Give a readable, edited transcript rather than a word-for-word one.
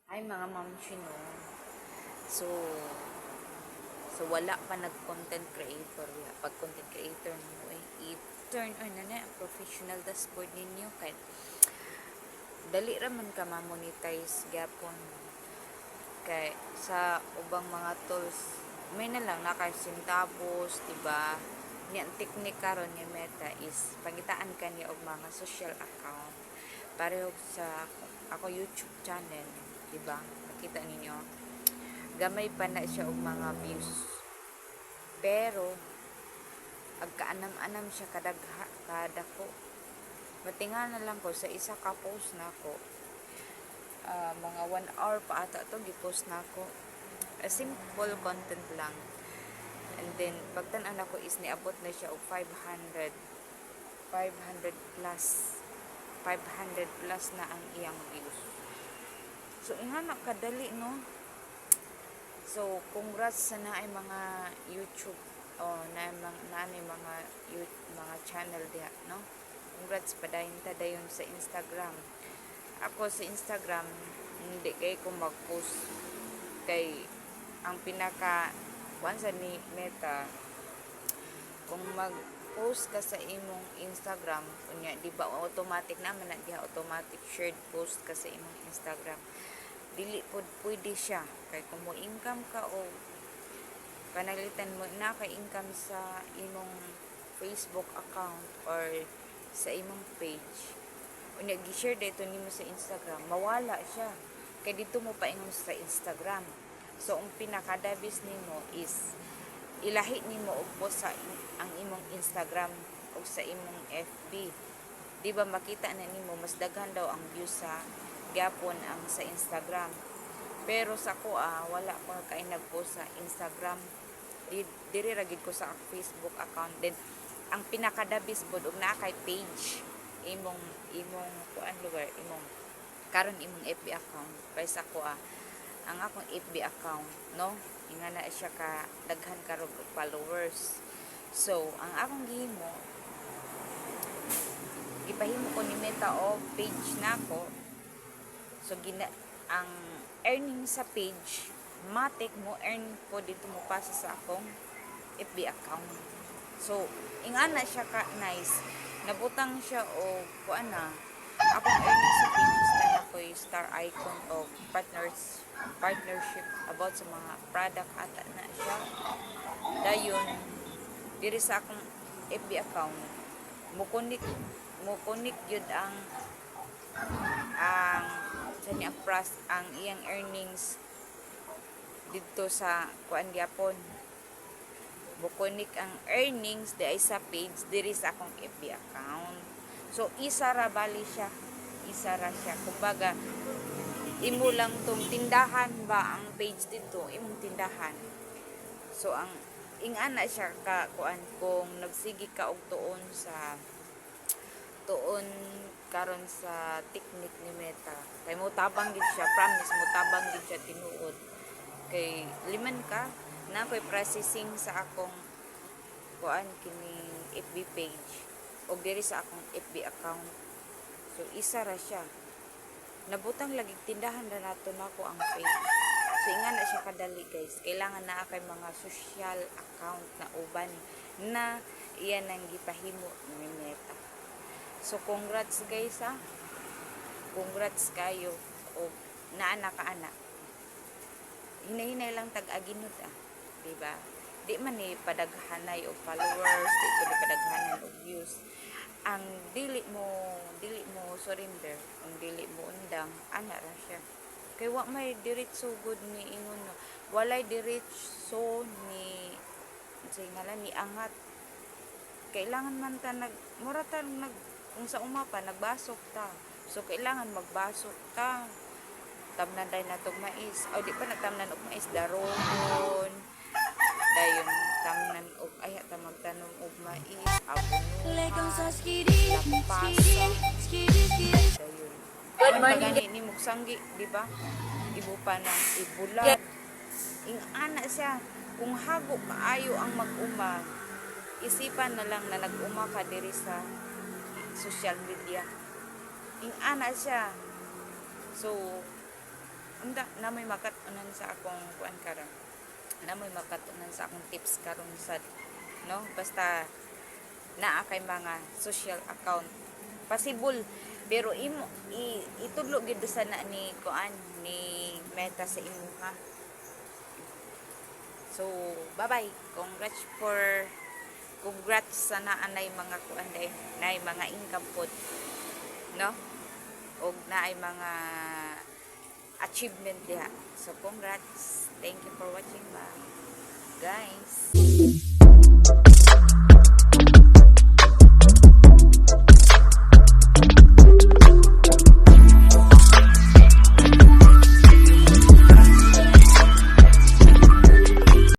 Ay, mga mamchino. So, so wala pa nag-content creator. Pag content creator mo i-turn on na na professional dashboard ninyo. Kaya, dali raman ka ma-monetize gapon. Kay sa ubang mga tools, may na lang nakasintabos, diba? Ni ang technique karon ni Meta is pangitaan ka niya og mga social account. Pareho sa ako YouTube channel, diba? Nakita ninyo, gamay pa na siya og mga views. Pero agkaanam-anam siya kadako. Matinga na lang ko sa isa ka post na ko. Mga 1 hour pa ata to gi-post na ko. A simple content lang. And then pagtan-an ako is niabot na siya og 500 plus 500 plus na ang iyang views. So ingana kadali, no? So congrats sa naay mga YouTube mga channel diha, no? Congrats padayon ta dayon sa Instagram. Ako sa Instagram hindi kay ko mag-post kay ang pinaka once ni Meta, kung mag-post ka sa imong Instagram kunya di ba automatic naman na diha automatic shared post ka sa imong Instagram, dili pod pwede siya kay kung mo income ka o panalitan mo na kay income sa imong Facebook account or sa imong page unya gi-share dito nimo sa Instagram, mawala siya kay dito mo paingon sa Instagram. So ang pinakadabis nimo is ilahi nimo og post sa ang imong Instagram o sa imong FB. Di ba makita na nimo mas daghan daw ang views sa gapon ang sa Instagram. Pero sa ko wala ko kay nag-post sa Instagram. Diri ra gid ko sa Facebook account. Then ang pinakadabis pod og naa kay page imong kuan lugar imong karon imong FB account kaysa ko ang akong FB account, no? Inga na siya ka daghan karog followers. So ang akong gihimo ipahimo ko ni Meta o page nako. So ang earning sa page matik mo earn ko dito mo pasa sa akong FB account. So ingana siya ka nice, nabutang siya o kuan na akong earning sa page na ako'y star icon o partnership about sa mga product ata na siya. Dayon diri sa akong FB account mukunik yun ang sa niya ang iyang earnings dito sa kuan gyapon. Bukunik ang earnings di ay sa page diri sa akong FB account. So isa ra siya. Kumbaga imo lang tong tindahan ba ang page dito, imong tindahan. So ang ingana siya ka kuan kung nagsigi ka og tuon karon sa technique ni Meta. Kay mo tabang gid siya, promise mo tabang gid siya tinuod. Kay liman ka na ko'y processing sa akong kuan kining FB page o diri sa akong FB account. So isa ra siya. Nabutang lagi tindahan ra nato nako ang page. So inga na siya kadali, guys. Kailangan na kay mga social account na uban na iyan ang gipahimo ni Meta. So congrats guys Congrats kayo o naa ka ana. Hinay-hinay lang tag-aginod diba? Di man ni padaghanay og followers, di ko padaghanan og views. Ang dili mo surrender, ang dili mo undang ana ra siya. Kay wa may diretso good ni ingon no. Walay diretso ni ngalan ni angat. Kailangan man ta kung sa umapa nagbasok ta. So kailangan magbasok ta. Tamnan day natog mais. O di pa natamnan og mais daron. Dayon tamnan og ta magtanom og mais. Abono. Dayon. Good morning. Ni mugsanggi, di ba? Ibo pa ng ibulag. Ingana siya. Kung hago kaayo ang mag-uma, isipan na lang na nag-uma ka diri sa social media. Ingana siya. So unda na may makatunan sa akong kuan karon, na may makatunan sa akong tips karon sa, no, basta naa kay mga social account possible, pero itudlo gid sa na ni kuan ni Meta sa imuha. So bye bye, congrats sa naanay mga kuan day, naay mga income pod, no, og naay mga achievement diha. So congrats, thank you for watching, bye guys.